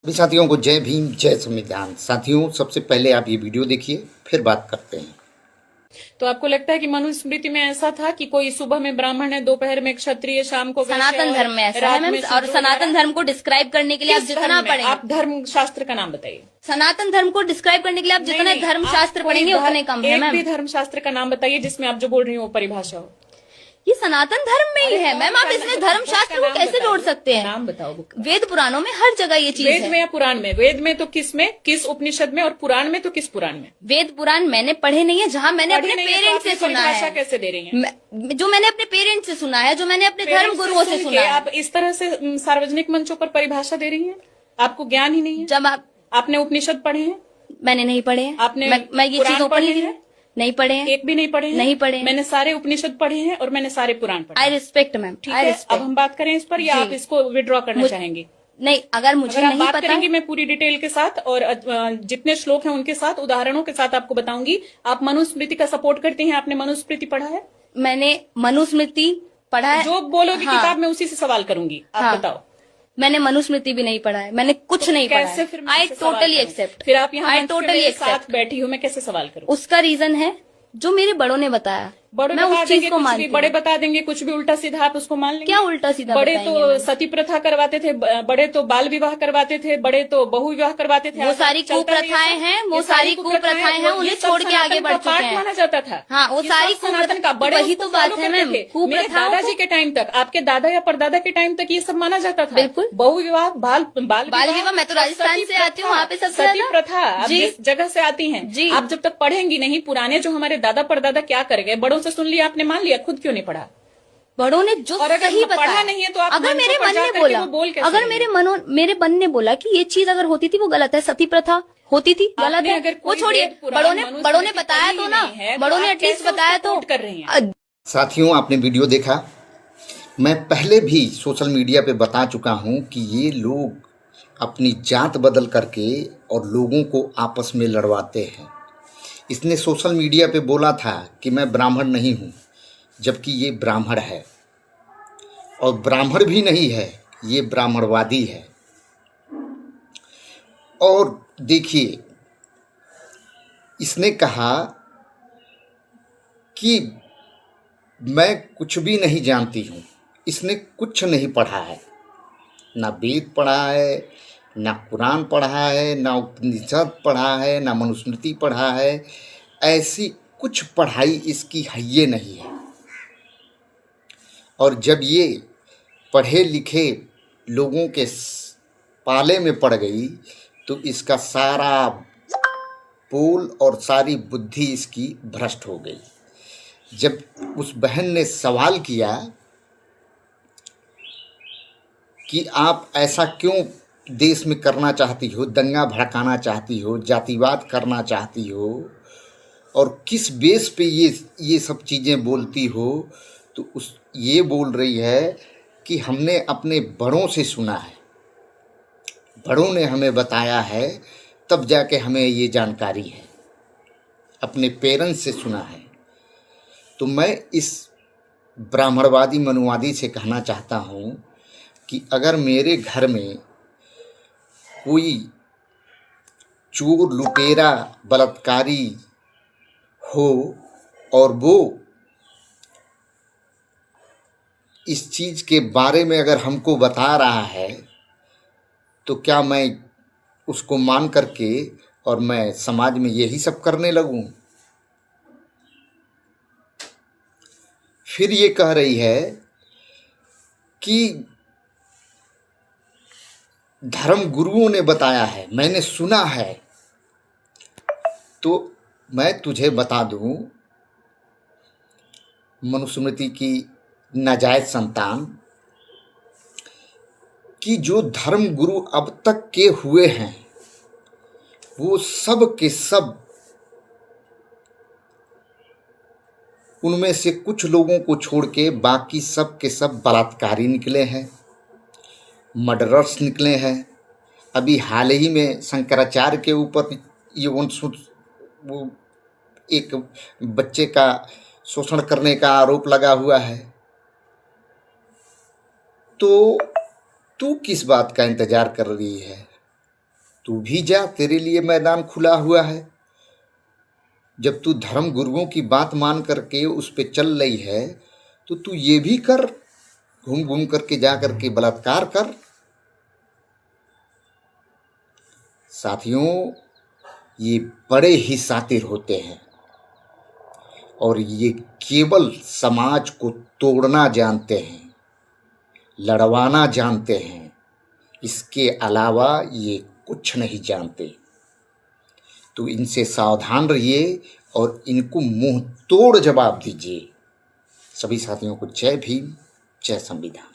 सभी साथियों को जय भीम जय संविधान। साथियों, सबसे पहले आप ये वीडियो देखिए, फिर बात करते हैं। तो आपको लगता है कि मनुस्मृति में ऐसा था कि कोई सुबह में ब्राह्मण है, दोपहर में क्षत्रिय, शाम को वैश्य सनातन और धर्म में ऐसा है रात मैम। में और शूद्र सनातन वगैरह? धर्म को डिस्क्राइब करने के लिए आप किस जितना धर्म में? पढ़ेंगे, आप धर्म शास्त्र का नाम बताइए। सनातन धर्म को डिस्क्राइब करने के लिए आप नहीं, जितना नहीं, धर्म आप शास्त्र कोई पढ़ेंगे उतने कम है एक भी मैम। धर्म शास्त्र का नाम बताइए जिसमें आप जो बोल रही हो वो परिभाषा हो। ये सनातन धर्म में ही है मैम। आप इसमें धर्म शास्त्र को कैसे जोड़ सकते हैं? नाम बताओ। वेद पुराणों में हर जगह ये चीज वेद है। में या पुराण में? वेद में तो किस में, किस उपनिषद में, और पुराण में तो किस पुराण में? वेद पुराण मैंने पढ़े नहीं है, जहाँ मैंने अपने पेरेंट्स से सुना परिभाषा है। कैसे दे रही है? जो मैंने अपने पेरेंट्स से सुना है, जो मैंने अपने धर्म गुरुओं से सुना है। आप इस तरह से सार्वजनिक मंचों पर परिभाषा दे रही हैं? आपको ज्ञान ही नहीं है। जब आपने उपनिषद पढ़े हैं? मैंने नहीं पढ़े हैं। आपने मैं ये चीज ओपन ही नहीं पढ़े हैं। एक भी नहीं पढ़े हैं? नहीं पढ़े हैं। मैंने सारे उपनिषद पढ़े हैं और मैंने सारे पुराण पढ़े। I respect ma'am. ठीक है, अब हम बात करें इस पर या आप इसको विड्रॉ करना चाहेंगे? नहीं, अगर मुझे अगर आप नहीं बात पता करेंगी मैं पूरी डिटेल के साथ और जितने श्लोक हैं उनके साथ, उदाहरणों के साथ आपको बताऊंगी। आप मनुस्मृति का सपोर्ट करती हैं? आपने मनुस्मृति पढ़ा है? मैंने मनुस्मृति पढ़ा है। जो बोलोगी हाँ। किताब में उसी से सवाल करूंगी। आप हाँ। बताओ। मैंने मनुस्मृति भी नहीं पढ़ा है, मैंने कुछ नहीं पढ़ा कैसे है। फिर आई टोटली एक्सेप्ट। फिर आप यहाँ आई टोटली साथ बैठी हूँ, मैं कैसे सवाल करूँ? उसका रीजन है जो मेरे बड़ों ने बताया। बड़े मैं बता उस देंगे चीज को कुछ भी, मानती बड़े हूँ। बता देंगे कुछ भी उल्टा सीधा, आप उसको मान लेंगे? क्या उल्टा सीधा बड़े बताएंगे तो मैम? सती प्रथा करवाते थे, बड़े तो बाल विवाह करवाते थे, बड़े तो बहु विवाह करवाते थे। वो सारी कुप्रथाएं हैं, वो सारी कुप्रथाएं हैं, उन्हें छोड़ के आगे बढ़ चुके हैं। माना जाता था। हाँ, वो सारी सनातन का बड़े वही तो बात है मैम। मेरे दादाजी के टाइम तक, आपके दादा या परदादा के टाइम तक ये सब माना जाता था। बिल्कुल। बहु विवाह, बाल विवाह। मैं तो राजस्थान से आती हूँ, वहाँ पे सबसे सती ज्यादा प्रथा। आप जिस जगह से आती हैं, जी। आप जब तक पढ़ेंगी नहीं पुराने जो हमारे दादा परदादा क्या कर गए, बड़ों से सुन लिया आपने, मान लिया, खुद क्यों नहीं पढ़ा? बड़ों ने जो और अगर सही पढ़ा बताया नहीं है तो आप अगर मेरे मन ने बोला, अगर मेरे मन ने बोला कि ये चीज अगर होती थी वो गलत है, सती प्रथा होती थी गलत है, वो छोड़िए। बड़ों ने बताया तो ना, बड़ों ने एटलीस्ट बताया तो कर रही हैं। साथियों, आपने वीडियो देखा। मैं पहले भी सोशल मीडिया पे बता चुका हूँ कि ये लोग अपनी जात बदल करके और लोगों को आपस में लड़वाते हैं। इसने सोशल मीडिया पे बोला था कि मैं ब्राह्मण नहीं हूँ, जबकि ये ब्राह्मण है, और ब्राह्मण भी नहीं है, ये ब्राह्मणवादी है। और देखिए, इसने कहा कि मैं कुछ भी नहीं जानती हूँ। इसने कुछ नहीं पढ़ा है, ना वेद पढ़ा है, ना कुरान पढ़ा है, ना उपनिषद पढ़ा है, ना मनुस्मृति पढ़ा है। ऐसी कुछ पढ़ाई इसकी है नहीं है। और जब ये पढ़े लिखे लोगों के पाले में पड़ गई तो इसका सारा पोल और सारी बुद्धि इसकी भ्रष्ट हो गई। जब उस बहन ने सवाल किया कि आप ऐसा क्यों देश में करना चाहती हो, दंगा भड़काना चाहती हो, जातिवाद करना चाहती हो, और किस बेस पे ये सब चीज़ें बोलती हो, तो ये बोल रही है कि हमने अपने बड़ों से सुना है, बड़ों ने हमें बताया है, तब जाके हमें ये जानकारी है, अपने पेरेंट्स से सुना है। तो मैं इस ब्राह्मणवादी मनुवादी से कहना चाहता हूँ कि अगर मेरे घर में कोई चोर लुटेरा बलात्कारी हो और वो इस चीज़ के बारे में अगर हमको बता रहा है, तो क्या मैं उसको मान करके और मैं समाज में यही सब करने लगूं? फिर ये कह रही है कि धर्म गुरुओं ने बताया है, मैंने सुना है। तो मैं तुझे बता दूं, मनुस्मृति की नाजायज संतान, कि जो धर्म गुरु अब तक के हुए हैं वो सब के सब, उनमें से कुछ लोगों को छोड़ के बाकी सब के सब बलात्कारी निकले हैं, मर्डरर्स निकले हैं। अभी हाल ही में शंकराचार्य के ऊपर ये वो एक बच्चे का शोषण करने का आरोप लगा हुआ है। तो तू किस बात का इंतजार कर रही है? तू भी जा, तेरे लिए मैदान खुला हुआ है। जब तू धर्म गुरुओं की बात मान करके उस पे चल रही है तो तू ये भी कर, घूम घूम करके जा करके बलात्कार कर। साथियों, ये बड़े ही शातिर होते हैं और ये केवल समाज को तोड़ना जानते हैं, लड़वाना जानते हैं, इसके अलावा ये कुछ नहीं जानते। तो इनसे सावधान रहिए और इनको मुंह तोड़ जवाब दीजिए। सभी साथियों को जय भीम, जय संविधान।